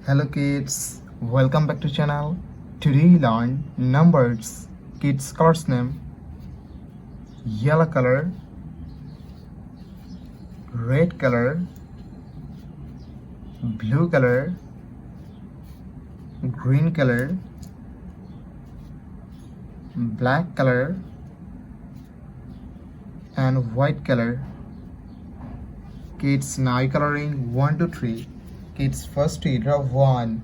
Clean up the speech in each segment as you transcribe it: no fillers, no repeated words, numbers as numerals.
Hello kids, welcome back to channel. Today we learn numbers. Kids colors name: yellow color, red color, blue color, green color, black color, and white color. Kids now coloring 1 to 3. Kids first draw 1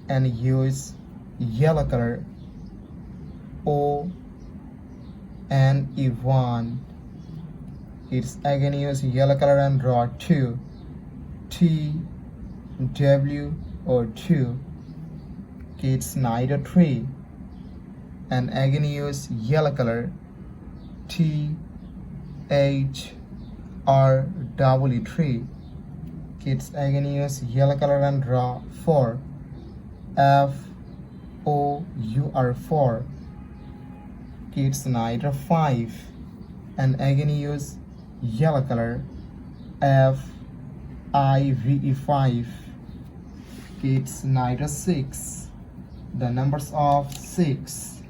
and use yellow color O and E1. Kids again use yellow color and draw 2 T W or 2. Kids now draw 3 and again use yellow color T H R W 3. Kids again use yellow color and draw 4 F O U R 4. Kids now draw 5 and again use yellow color F I V E 5. Kids now draw 6, the numbers of 6,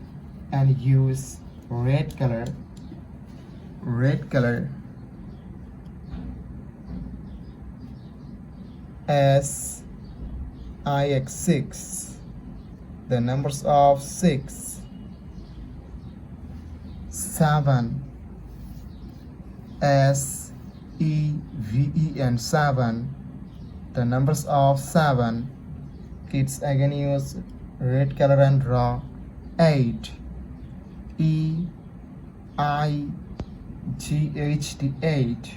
and use red color S I X 6, the numbers of 6, 7 S E V E and 7, the numbers of 7. Kids again use red color and draw 8 E I G H T 8,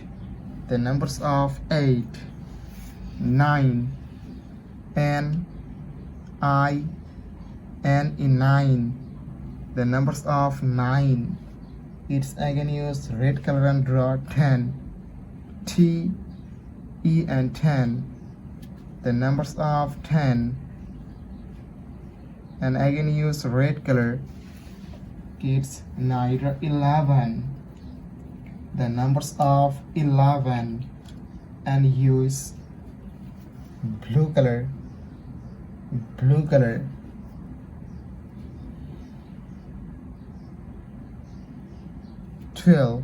the numbers of 8. 9 N I N E 9, the numbers of 9. It's again use red color and draw 10 T E and 10, the numbers of 10, and again use red color. Kids now draw 11, the numbers of 11, and use blue color 12,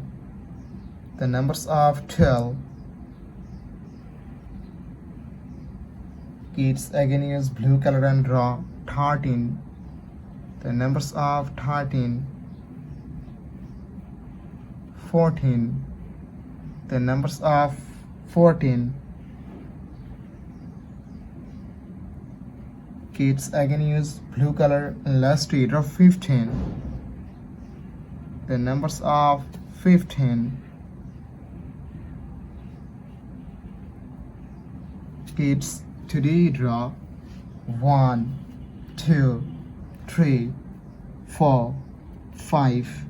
the numbers of 12. Kids again use blue color and draw 13, the numbers of 13. 14, the numbers of 14. Kids again use blue color. Last we draw 15, the numbers of 15. Kids today draw 1 2 3 4 5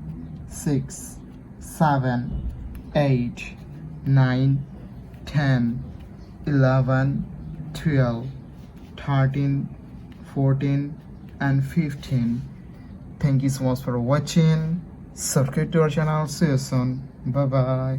6 7 8 9 10 11 12 13 14 and 15. Thank you so much for watching. Subscribe to our channel. See you soon. Bye bye.